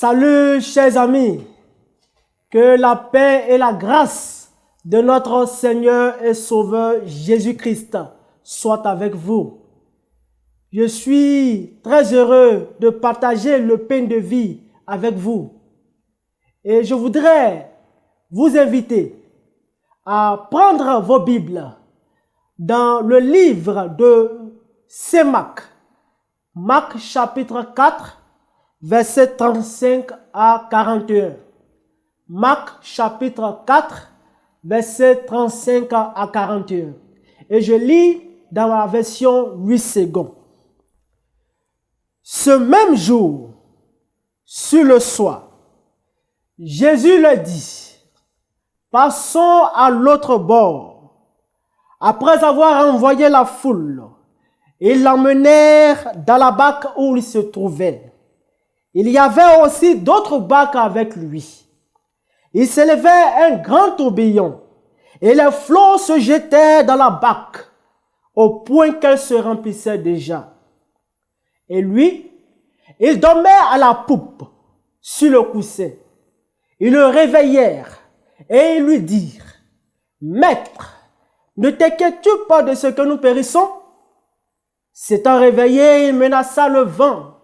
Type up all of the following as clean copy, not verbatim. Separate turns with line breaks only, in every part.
Salut chers amis, que la paix et la grâce de notre Seigneur et Sauveur Jésus-Christ soient avec vous. Je suis très heureux de partager le pain de vie avec vous. Et je voudrais vous inviter à prendre vos Bibles dans le livre de Saint Marc, Marc chapitre 4, versets 35 à 41. Marc chapitre 4, versets 35 à 41. Et je lis dans la version 8 secondes. Ce même jour, sur le soir, Jésus leur dit, « Passons à l'autre bord. » Après avoir envoyé la foule, ils l'emmenèrent dans la barque où il se trouvait. Il y avait aussi d'autres barques avec lui. Il s'élevait un grand tourbillon et les flots se jetaient dans la barque au point qu'elle se remplissait déjà. Et lui, il dormait à la poupe sur le coussin. Ils le réveillèrent et ils lui dirent, « Maître, ne t'inquiètes-tu pas de ce que nous périssons ?» S'étant réveillé, il menaça le vent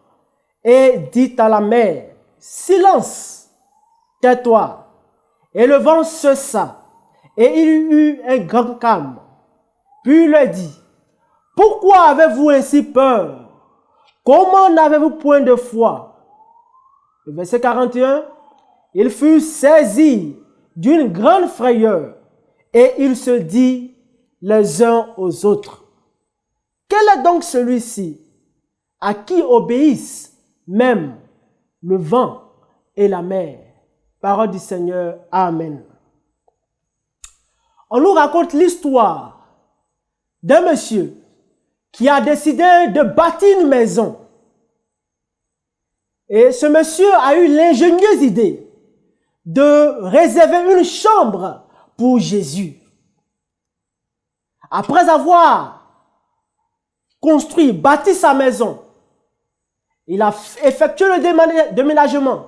et dit à la mer, « Silence, tais-toi. » Et le vent cessa et il eut un grand calme. Puis il leur dit, « Pourquoi avez-vous ainsi peur? Comment n'avez-vous point de foi? » Le verset 41, il fut saisi d'une grande frayeur et il se dit les uns aux autres, « Quel est donc celui-ci à qui obéissent même le vent et la mer? » Parole du Seigneur. Amen. On nous raconte l'histoire d'un monsieur qui a décidé de bâtir une maison. Et ce monsieur a eu l'ingénieuse idée de réserver une chambre pour Jésus. Après avoir construit, bâti sa maison, il a effectué le déménagement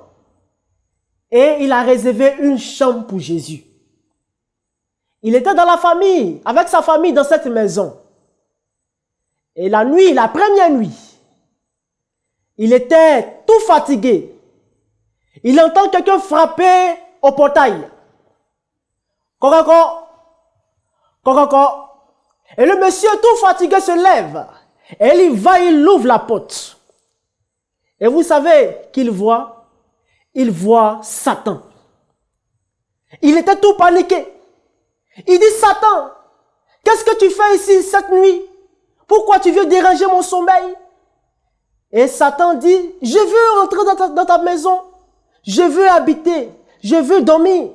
et il a réservé une chambre pour Jésus. Il était dans la famille, avec sa famille dans cette maison. Et la nuit, la première nuit, il était tout fatigué. Il entend quelqu'un frapper au portail. Coco, coco. Et le monsieur tout fatigué se lève. Et il va, il ouvre la porte. Et vous savez qu'il voit? Il voit Satan. Il était tout paniqué. Il dit, « Satan, qu'est-ce que tu fais ici cette nuit? Pourquoi tu veux déranger mon sommeil? » Et Satan dit, « Je veux entrer dans ta maison. Je veux habiter. Je veux dormir. »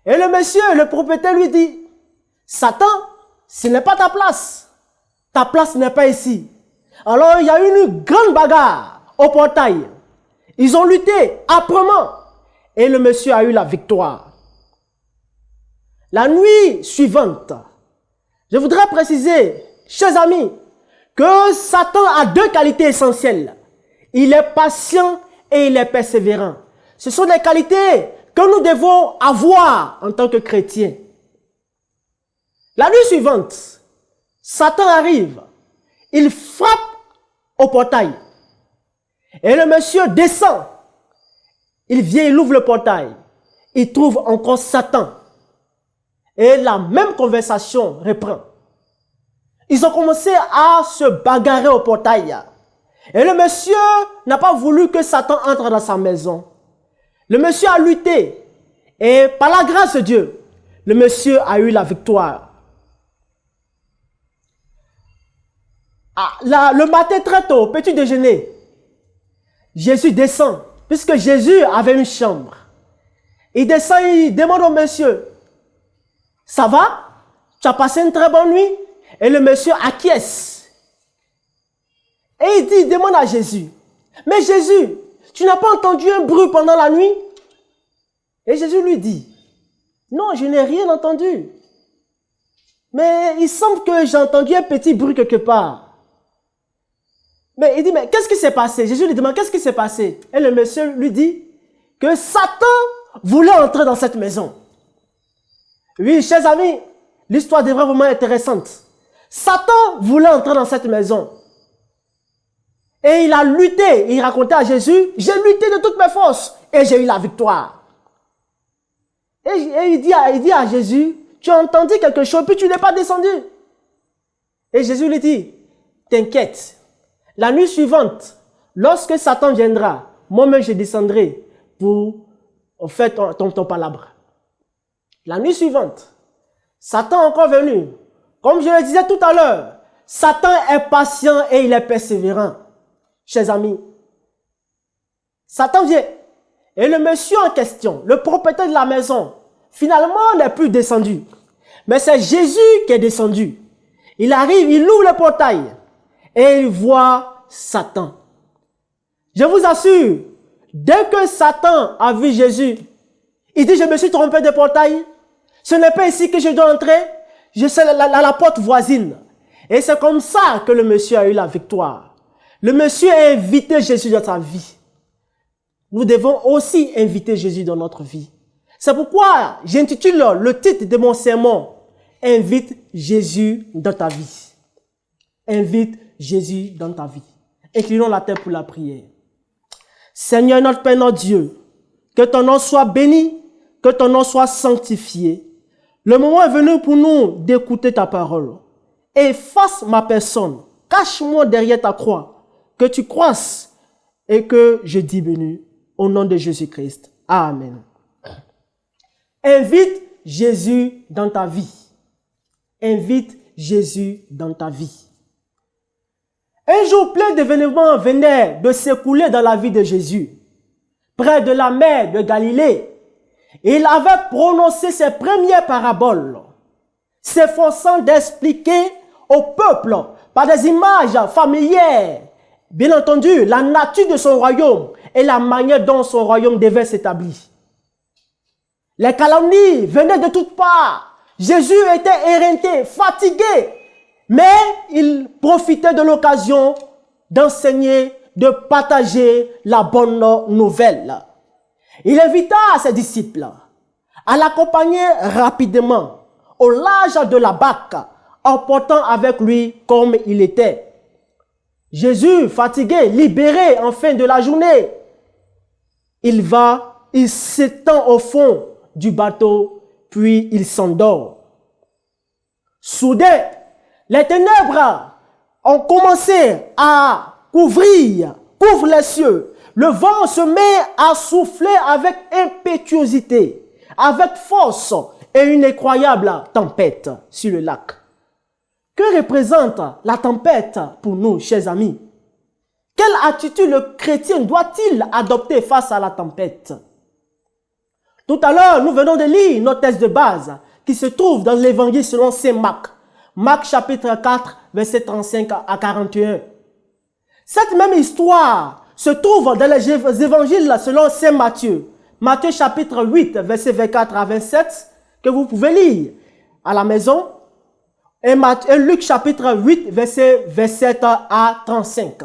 Et le monsieur, le propriétaire lui dit, « Satan, ce n'est pas ta place. Ta place n'est pas ici. » Alors il y a eu une grande bagarre au portail. Ils ont lutté âprement et le monsieur a eu la victoire. La nuit suivante, je voudrais préciser, chers amis, que Satan a deux qualités essentielles. Il est patient et il est persévérant. Ce sont des qualités que nous devons avoir en tant que chrétiens. La nuit suivante, Satan arrive, il frappe au portail. Et le monsieur descend. Il vient, il ouvre le portail. Il trouve encore Satan. Et la même conversation reprend. Ils ont commencé à se bagarrer au portail. Et le monsieur n'a pas voulu que Satan entre dans sa maison. Le monsieur a lutté. Et par la grâce de Dieu, le monsieur a eu la victoire. Le matin très tôt, au petit déjeuner, Jésus descend, puisque Jésus avait une chambre. Il descend, il demande au monsieur, « Ça va? Tu as passé une très bonne nuit? » Et le monsieur acquiesce. Et il demande à Jésus, « Mais Jésus, tu n'as pas entendu un bruit pendant la nuit? » Et Jésus lui dit, « Non, je n'ai rien entendu. Mais il semble que j'ai entendu un petit bruit quelque part. » Mais il dit, mais qu'est-ce qui s'est passé? Jésus lui demande, qu'est-ce qui s'est passé? Et le monsieur lui dit, que Satan voulait entrer dans cette maison. Oui, chers amis, l'histoire est vraiment intéressante. Satan voulait entrer dans cette maison. Et il a lutté. Il racontait à Jésus, j'ai lutté de toutes mes forces et j'ai eu la victoire. Et il dit à Jésus, tu as entendu quelque chose, puis tu n'es pas descendu. Et Jésus lui dit, t'inquiète, la nuit suivante, lorsque Satan viendra, moi-même je descendrai pour faire ton palabre. La nuit suivante, Satan est encore venu. Comme je le disais tout à l'heure, Satan est patient et il est persévérant. Chers amis, Satan vient et le monsieur en question, le propriétaire de la maison, finalement n'est plus descendu. Mais c'est Jésus qui est descendu. Il arrive, il ouvre le portail et il voit Satan. Je vous assure, dès que Satan a vu Jésus, il dit, je me suis trompé de portail. Ce n'est pas ici que je dois entrer. Je suis à la porte voisine. Et c'est comme ça que le monsieur a eu la victoire. Le monsieur a invité Jésus dans sa vie. Nous devons aussi inviter Jésus dans notre vie. C'est pourquoi j'intitule le titre de mon sermon, invite Jésus dans ta vie. Invite Jésus dans ta vie. Inclinons la tête pour la prière. Seigneur notre Père, notre Dieu, que ton nom soit béni, que ton nom soit sanctifié. Le moment est venu pour nous d'écouter ta parole. Efface ma personne, cache-moi derrière ta croix, que tu croisses et que je diminue. Au nom de Jésus-Christ. Amen. Invite Jésus dans ta vie. Invite Jésus dans ta vie. Un jour plein d'événements venait de s'écouler dans la vie de Jésus. Près de la mer de Galilée, il avait prononcé ses premières paraboles, s'efforçant d'expliquer au peuple par des images familières, bien entendu, la nature de son royaume et la manière dont son royaume devait s'établir. Les calomnies venaient de toutes parts. Jésus était éreinté, fatigué, mais il profitait de l'occasion d'enseigner, de partager la bonne nouvelle. Il invita ses disciples à l'accompagner rapidement au large de la barque, en portant avec lui comme il était. Jésus, fatigué, libéré en fin de la journée, il s'étend au fond du bateau, puis il s'endort. Soudain, les ténèbres ont commencé à couvrir les cieux. Le vent se met à souffler avec impétuosité, avec force et une incroyable tempête sur le lac. Que représente la tempête pour nous, chers amis? Quelle attitude le chrétien doit-il adopter face à la tempête? Tout à l'heure, nous venons de lire notre texte de base qui se trouve dans l'évangile selon saint Marc. Marc chapitre 4, verset 35 à 41. Cette même histoire se trouve dans les évangiles selon saint Matthieu. Matthieu chapitre 8, verset 24 à 27, que vous pouvez lire à la maison. Et Luc chapitre 8, verset 27 à 35.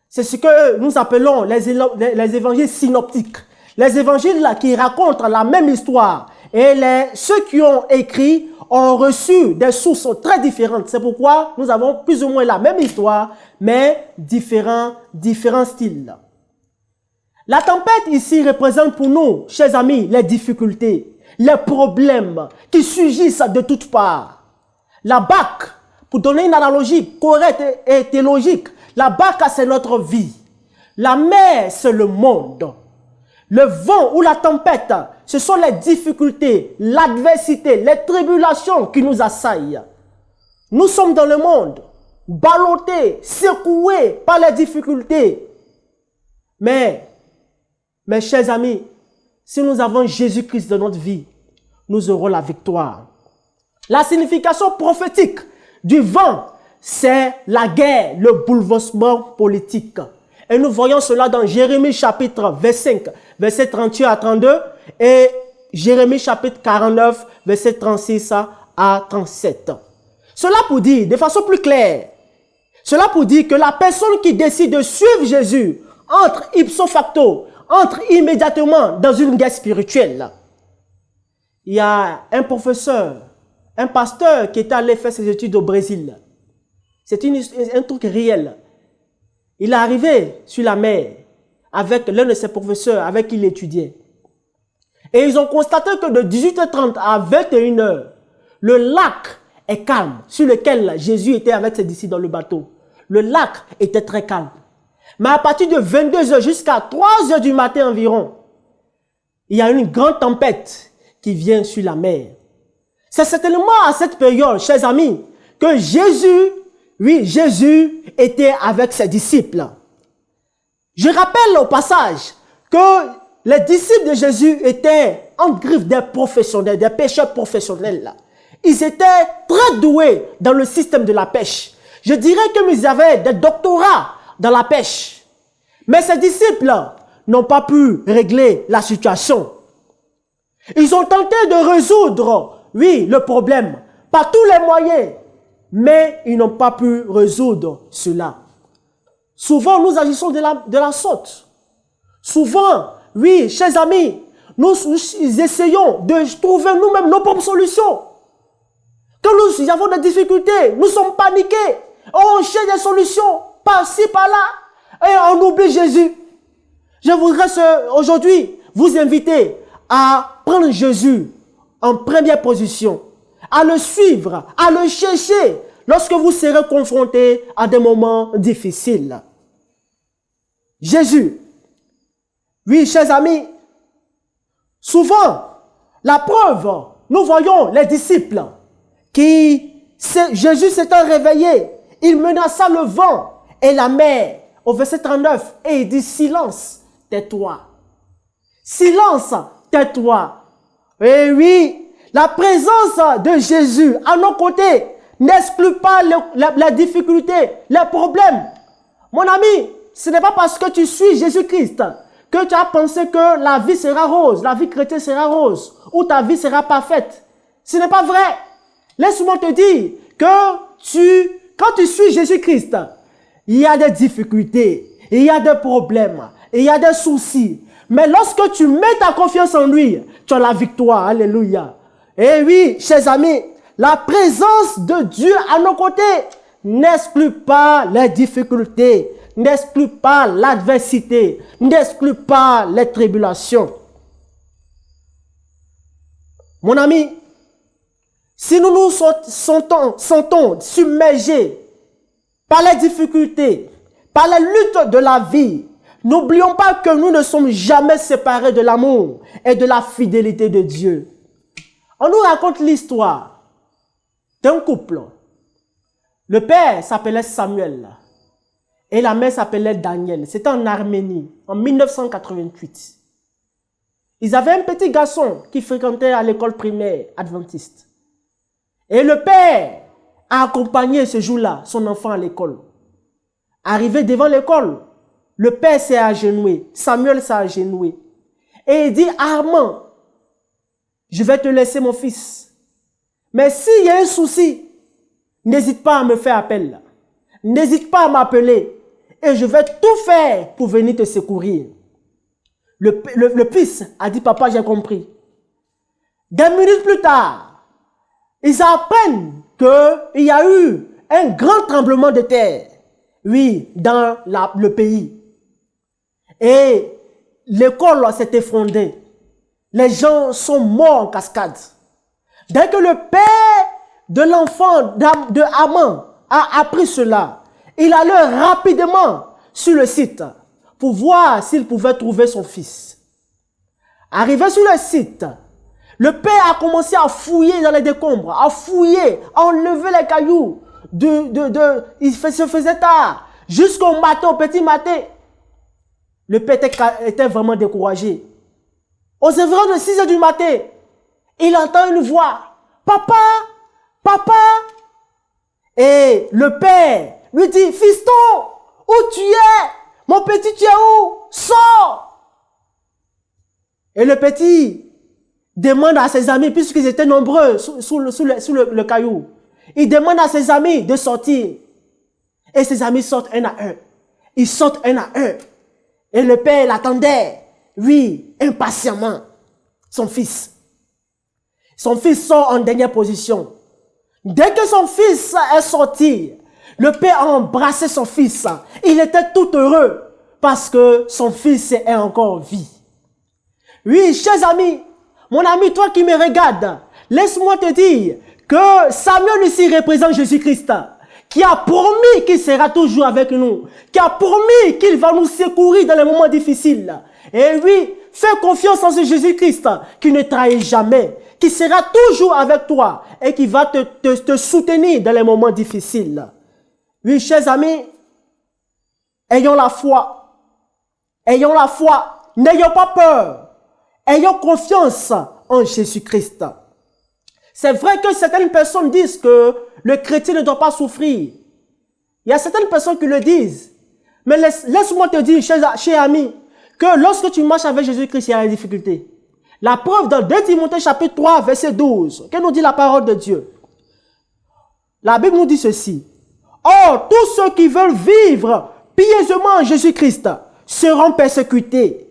C'est ce que nous appelons les évangiles synoptiques. Les évangiles qui racontent la même histoire. Et ceux qui ont écrit ont reçu des sources très différentes. C'est pourquoi nous avons plus ou moins la même histoire, mais différents styles. La tempête ici représente pour nous, chers amis, les difficultés, les problèmes qui surgissent de toutes parts. La barque, pour donner une analogie correcte et théologique, la barque, c'est notre vie. La mer, c'est le monde. Le vent ou la tempête, ce sont les difficultés, l'adversité, les tribulations qui nous assaillent. Nous sommes dans le monde, ballottés, secoués par les difficultés. Mais, mes chers amis, si nous avons Jésus-Christ dans notre vie, nous aurons la victoire. La signification prophétique du vent, c'est la guerre, le bouleversement politique. Et nous voyons cela dans Jérémie chapitre 25, verset 31 à 32 et Jérémie chapitre 49, verset 36 à 37. Cela pour dire, de façon plus claire, cela pour dire que la personne qui décide de suivre Jésus entre ipso facto entre immédiatement dans une guerre spirituelle. Il y a un professeur, un pasteur qui était allé faire ses études au Brésil. C'est un truc réel. Il est arrivé sur la mer avec l'un de ses professeurs avec qui il étudiait. Et ils ont constaté que de 18h30 à 21h, le lac est calme, sur lequel Jésus était avec ses disciples dans le bateau. Le lac était très calme. Mais à partir de 22h jusqu'à 3h du matin environ, il y a une grande tempête qui vient sur la mer. C'est certainement à cette période, chers amis, que Jésus était avec ses disciples. Je rappelle au passage que les disciples de Jésus étaient en griffe des professionnels, des pêcheurs professionnels. Ils étaient très doués dans le système de la pêche. Je dirais qu'ils avaient des doctorats dans la pêche. Mais ces disciples n'ont pas pu régler la situation. Ils ont tenté de résoudre, le problème, par tous les moyens. Mais ils n'ont pas pu résoudre cela. Souvent, nous agissons de la sorte. Souvent, chers amis, nous essayons de trouver nous-mêmes nos propres solutions. Quand nous avons des difficultés, nous sommes paniqués. On cherche des solutions par-ci, par-là. Et on oublie Jésus. Je voudrais aujourd'hui vous inviter à prendre Jésus en première position, à le suivre, à le chercher lorsque vous serez confrontés à des moments difficiles. Jésus. Oui, chers amis, souvent, la preuve, nous voyons les disciples Jésus s'étant réveillé, il menaça le vent et la mer. Au verset 39, et il dit, silence, tais-toi. Silence, tais-toi. Et oui, la présence de Jésus à nos côtés n'exclut pas les difficultés, les problèmes. Mon ami, ce n'est pas parce que tu suis Jésus-Christ que tu as pensé que la vie sera rose, la vie chrétienne sera rose, ou ta vie sera parfaite. Ce n'est pas vrai. Laisse-moi te dire que quand tu suis Jésus-Christ, il y a des difficultés, il y a des problèmes, il y a des soucis. Mais lorsque tu mets ta confiance en lui, tu as la victoire. Alléluia. Et oui, chers amis, la présence de Dieu à nos côtés n'exclut pas les difficultés, n'exclut pas l'adversité, n'exclut pas les tribulations. Mon ami, si nous nous sentons submergés par les difficultés, par les luttes de la vie, n'oublions pas que nous ne sommes jamais séparés de l'amour et de la fidélité de Dieu. On nous raconte l'histoire d'un couple. Le père s'appelait Samuel et la mère s'appelait Daniel. C'était en Arménie, en 1988. Ils avaient un petit garçon qui fréquentait à l'école primaire adventiste. Et le père a accompagné ce jour-là son enfant à l'école. Arrivé devant l'école, le père s'est agenouillé, Samuel s'est agenouillé. Et il dit, Armand, je vais te laisser mon fils. Mais s'il y a un souci, n'hésite pas à me faire appel. N'hésite pas à m'appeler. Et je vais tout faire pour venir te secourir. Le fils a dit, papa, j'ai compris. Des minutes plus tard, ils apprennent qu'il y a eu un grand tremblement de terre, dans le pays. Et l'école s'est effondrée. Les gens sont morts en cascade. Dès que le père de l'enfant de Haman a appris cela, il allait rapidement sur le site pour voir s'il pouvait trouver son fils. Arrivé sur le site, le père a commencé à fouiller dans les décombres, à fouiller, à enlever les cailloux. Il se faisait tard, jusqu'au matin, au petit matin. Le père était vraiment découragé. Aux environs de 6 heures du matin, il entend une voix. Papa, papa. Et le père lui dit, fiston, où tu es? Mon petit, tu es où? Sors. Et le petit demande à ses amis, puisqu'ils étaient nombreux sous le caillou, il demande à ses amis de sortir. Et ses amis sortent un à un. Ils sortent un à un. Et le père l'attendait. oui, impatiemment, son fils. Son fils sort en dernière position. Dès que son fils est sorti, le père a embrassé son fils. Il était tout heureux parce que son fils est encore en vie. Oui, chers amis, mon ami, toi qui me regardes, laisse-moi te dire que Samuel ici représente Jésus-Christ, qui a promis qu'il sera toujours avec nous, qui a promis qu'il va nous secourir dans les moments difficiles. Et oui, fais confiance en ce Jésus-Christ qui ne trahit jamais, qui sera toujours avec toi et qui va te soutenir dans les moments difficiles. Oui, chers amis, ayons la foi. Ayons la foi. N'ayons pas peur. Ayons confiance en Jésus-Christ. C'est vrai que certaines personnes disent que le chrétien ne doit pas souffrir. Il y a certaines personnes qui le disent. Mais laisse-moi te dire, cher ami, que lorsque tu marches avec Jésus-Christ, il y a des difficultés. La preuve dans 2 Timothée chapitre 3, verset 12. Que nous dit la parole de Dieu? La Bible nous dit ceci. Or, tous ceux qui veulent vivre pieusement en Jésus-Christ seront persécutés.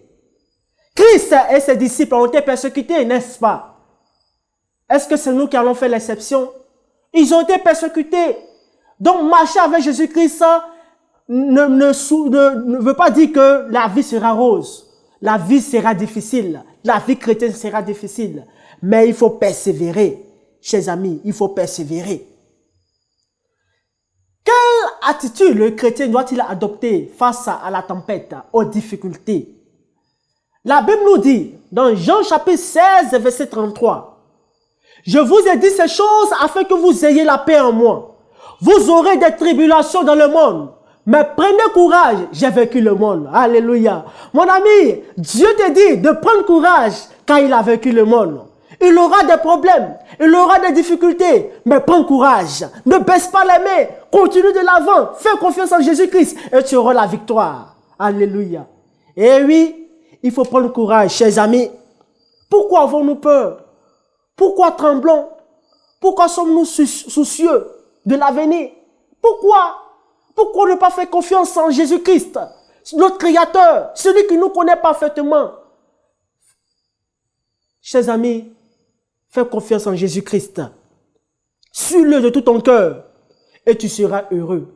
Christ et ses disciples ont été persécutés, n'est-ce pas? Est-ce que c'est nous qui allons faire l'exception? Ils ont été persécutés. Donc, marcher avec Jésus-Christ ne veut pas dire que la vie sera rose. La vie sera difficile. La vie chrétienne sera difficile. Mais il faut persévérer. Chers amis, il faut persévérer. Quelle attitude le chrétien doit-il adopter face à la tempête, aux difficultés? La Bible nous dit, dans Jean chapitre 16, verset 33, « Je vous ai dit ces choses afin que vous ayez la paix en moi. Vous aurez des tribulations dans le monde, mais prenez courage, j'ai vaincu le monde. » Alléluia. Mon ami, Dieu te dit de prendre courage car il a vaincu le monde. Il aura des problèmes, il aura des difficultés, mais prends courage. Ne baisse pas les mains, continue de l'avant, fais confiance en Jésus-Christ et tu auras la victoire. Alléluia. Et oui, il faut prendre courage, chers amis. Pourquoi avons-nous peur? Pourquoi tremblons? Pourquoi sommes-nous soucieux de l'avenir? Pourquoi? Pourquoi ne pas faire confiance en Jésus-Christ, notre Créateur, celui qui nous connaît parfaitement? Chers amis, fais confiance en Jésus-Christ. Suis-le de tout ton cœur et tu seras heureux.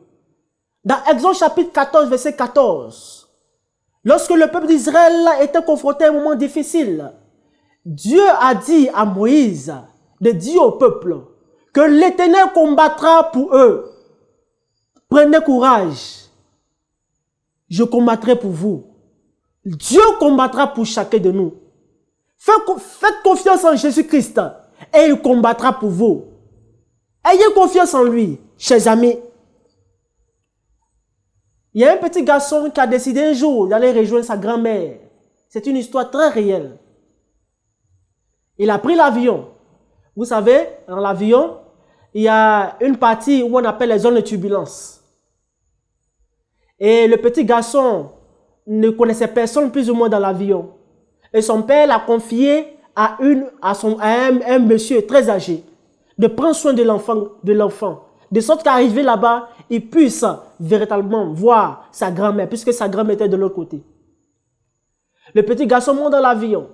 Dans Exode chapitre 14, verset 14, lorsque le peuple d'Israël était confronté à un moment difficile, Dieu a dit à Moïse de dire au peuple que l'Éternel combattra pour eux. Prenez courage. Je combattrai pour vous. Dieu combattra pour chacun de nous. Faites confiance en Jésus-Christ et il combattra pour vous. Ayez confiance en lui, chers amis. Il y a un petit garçon qui a décidé un jour d'aller rejoindre sa grand-mère. C'est une histoire très réelle. Il a pris l'avion. Vous savez, dans l'avion, il y a une partie où on appelle les zones de turbulence. Et le petit garçon ne connaissait personne plus ou moins dans l'avion. Et son père l'a confié à un monsieur très âgé de prendre soin de l'enfant. De sorte qu'arrivé là-bas, il puisse véritablement voir sa grand-mère, puisque sa grand-mère était de l'autre côté. Le petit garçon monte dans l'avion.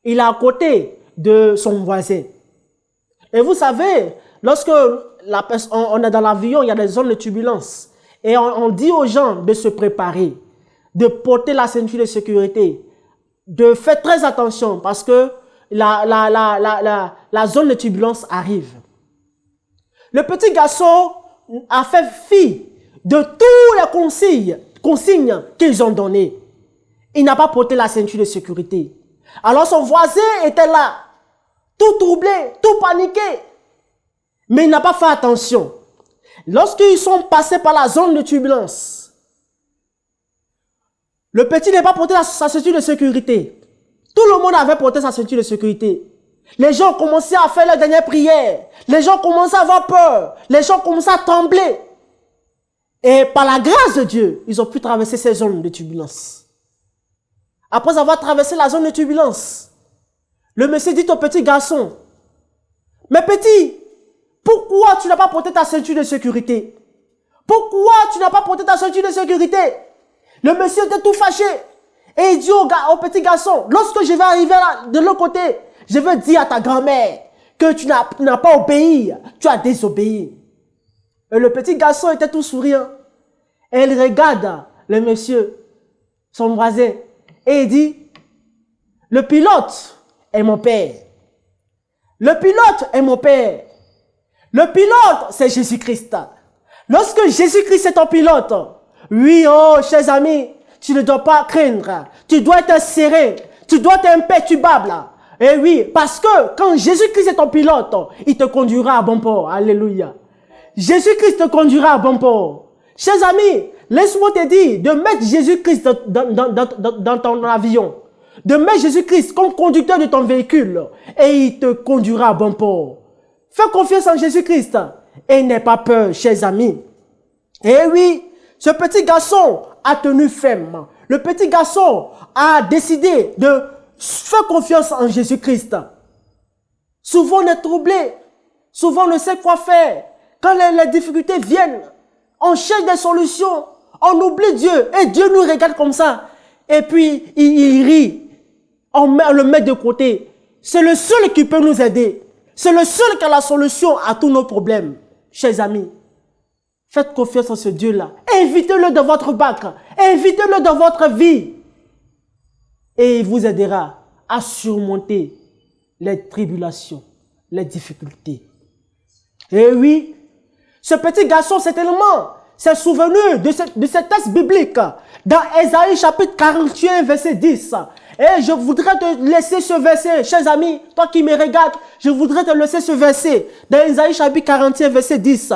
Il est à côté de son voisin. Et vous savez, lorsque on est dans l'avion, il y a des zones de turbulence. Et on dit aux gens de se préparer, de porter la ceinture de sécurité, de faire très attention parce que la zone de turbulence arrive. Le petit garçon a fait fi de tous les consignes qu'ils ont données. Il n'a pas porté la ceinture de sécurité. Alors son voisin était là, tout troublé, tout paniqué. Mais il n'a pas fait attention. Lorsqu'ils sont passés par la zone de turbulence, le petit n'a pas porté sa ceinture de sécurité. Tout le monde avait porté sa ceinture de sécurité. Les gens commençaient à faire leur dernière prière. Les gens commençaient à avoir peur. Les gens commençaient à trembler. Et par la grâce de Dieu, ils ont pu traverser ces zones de turbulence. Après avoir traversé la zone de turbulence, le monsieur dit au petit garçon, « Mais petit, pourquoi tu n'as pas porté ta ceinture de sécurité? Pourquoi tu n'as pas porté ta ceinture de sécurité ?» Le monsieur était tout fâché. Et il dit au petit garçon, lorsque je vais arriver là, de l'autre côté, je vais dire à ta grand-mère que tu n'as pas obéi, tu as désobéi. Et le petit garçon était tout souriant. Et il regarde le monsieur, son voisin, et il dit, le pilote est mon père. Le pilote est mon père. Le pilote, c'est Jésus-Christ. Lorsque Jésus-Christ est ton pilote, oui, oh, chers amis, tu ne dois pas craindre. Tu dois être serein. Tu dois être imperturbable. Et oui, parce que quand Jésus-Christ est ton pilote, il te conduira à bon port. Alléluia. Jésus-Christ te conduira à bon port. Chers amis, laisse-moi te dire de mettre Jésus-Christ dans ton avion. De mettre Jésus-Christ comme conducteur de ton véhicule. Et il te conduira à bon port. Fais confiance en Jésus-Christ. Et n'aie pas peur, chers amis. Et oui, ce petit garçon a tenu ferme. Le petit garçon a décidé de faire confiance en Jésus-Christ. Souvent on est troublé. Souvent on ne sait quoi faire. Quand les difficultés viennent, on cherche des solutions. On oublie Dieu. Et Dieu nous regarde comme ça. Et puis il rit. On le met de côté. C'est le seul qui peut nous aider. C'est le seul qui a la solution à tous nos problèmes. Chers amis, faites confiance en ce Dieu-là. Invitez-le dans votre bac. Invitez-le dans votre vie. Et il vous aidera à surmonter les tribulations, les difficultés. Et oui, ce petit garçon s'est souvenu de ce texte biblique dans Ésaïe chapitre 41, verset 10. Et je voudrais te laisser ce verset, chers amis, toi qui me regardes, je voudrais te laisser ce verset dans Ésaïe chapitre 41, verset 10.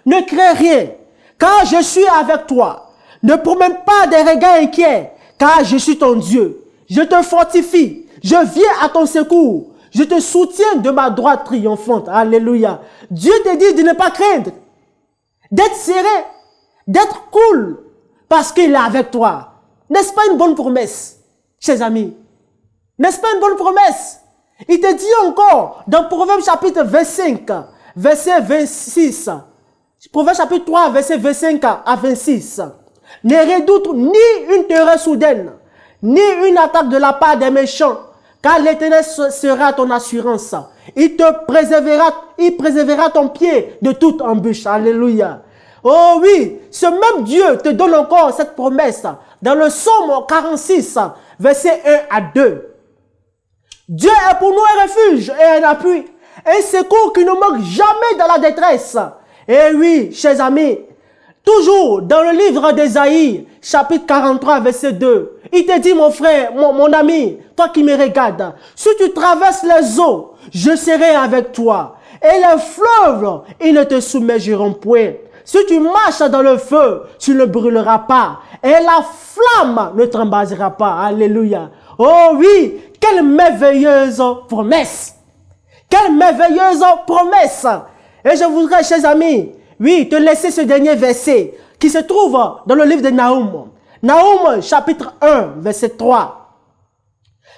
Ne crains rien, car je suis avec toi. Ne promène pas des regards inquiets, car je suis ton Dieu. Je te fortifie, je viens à ton secours. Je te soutiens de ma droite triomphante. Alléluia. Dieu te dit de ne pas craindre, d'être serré, d'être cool, parce qu'il est avec toi. N'est-ce pas une bonne promesse, chers amis? N'est-ce pas une bonne promesse? Il te dit encore, dans Proverbe chapitre 25, verset 26, Proverbe chapitre 3, verset 25 à 26, ne redoute ni une terreur soudaine, ni une attaque de la part des méchants, car l'Éternel sera ton assurance. Il préservera ton pied de toute embûche. Alléluia. Oh oui, ce même Dieu te donne encore cette promesse dans le psaume 46, verset 1 à 2. Dieu est pour nous un refuge et un appui, un secours qui ne manque jamais dans la détresse. Et oui, chers amis, toujours dans le livre d'Ésaïe, chapitre 43, verset 2, il te dit, mon frère, mon ami, toi qui me regardes, si tu traverses les eaux, je serai avec toi. Et les fleuves, ils ne te submergeront point. Si tu marches dans le feu, tu ne brûleras pas. Et la flamme ne t'embrasera pas. Alléluia. Oh oui, quelle merveilleuse promesse. Quelle merveilleuse promesse. Et je voudrais, chers amis, oui, te laisser ce dernier verset qui se trouve dans le livre de Nahum. Nahum, chapitre 1, verset 3.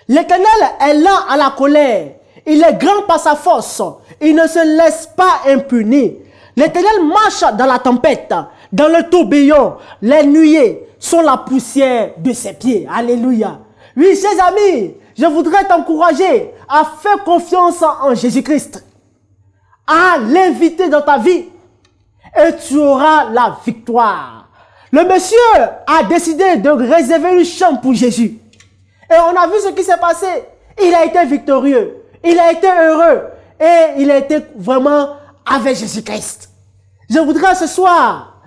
L'Éternel est lent à la colère. Il est grand par sa force. Il ne se laisse pas impuni. L'Éternel marche dans la tempête, dans le tourbillon. Les nuées sont la poussière de ses pieds. Alléluia. Oui, chers amis, je voudrais t'encourager à faire confiance en Jésus-Christ, à l'inviter dans ta vie, et tu auras la victoire. Le monsieur a décidé de réserver une chambre pour Jésus. Et on a vu ce qui s'est passé. Il a été victorieux. Il a été heureux. Et il a été vraiment avec Jésus-Christ. Je voudrais ce soir,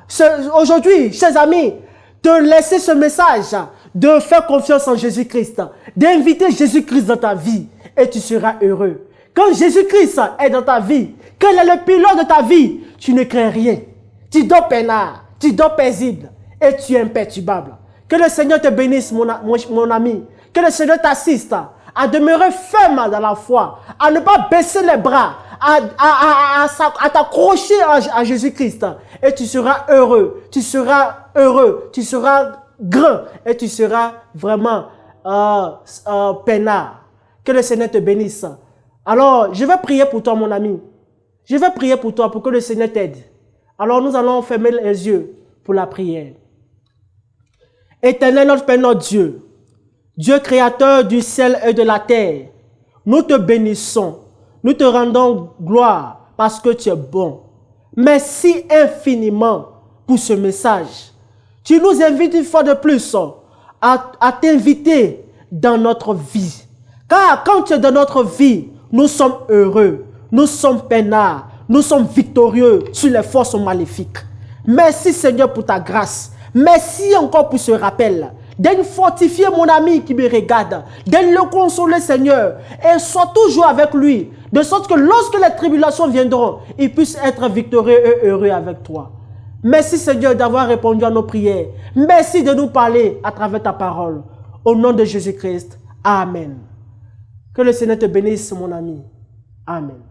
aujourd'hui, chers amis, te laisser ce message de faire confiance en Jésus-Christ, d'inviter Jésus-Christ dans ta vie et tu seras heureux. Quand Jésus-Christ est dans ta vie, quand il est le pilote de ta vie, tu ne crains rien. Tu dors peinard, tu dors paisible et tu es imperturbable. Que le Seigneur te bénisse, mon ami. Que le Seigneur t'assiste à demeurer ferme dans la foi, à ne pas baisser les bras, à t'accrocher à Jésus-Christ. Et tu seras heureux, tu seras grand et tu seras vraiment peinard. Que le Seigneur te bénisse. Alors, je vais prier pour toi, mon ami. Je vais prier pour toi, pour que le Seigneur t'aide. Alors, nous allons fermer les yeux pour la prière. Éternel, notre Père, notre Dieu, Dieu créateur du ciel et de la terre, nous te bénissons, nous te rendons gloire parce que tu es bon. Merci infiniment pour ce message. Tu nous invites une fois de plus à t'inviter dans notre vie. Car quand tu es dans notre vie, nous sommes heureux, nous sommes peinards, nous sommes victorieux sur les forces maléfiques. Merci Seigneur pour ta grâce. Merci encore pour ce rappel. Donne fortifier mon ami qui me regarde. Donne le consoler Seigneur. Et sois toujours avec lui. De sorte que lorsque les tribulations viendront, il puisse être victorieux et heureux avec toi. Merci Seigneur d'avoir répondu à nos prières. Merci de nous parler à travers ta parole. Au nom de Jésus-Christ. Amen. Que le Seigneur te bénisse mon ami. Amen.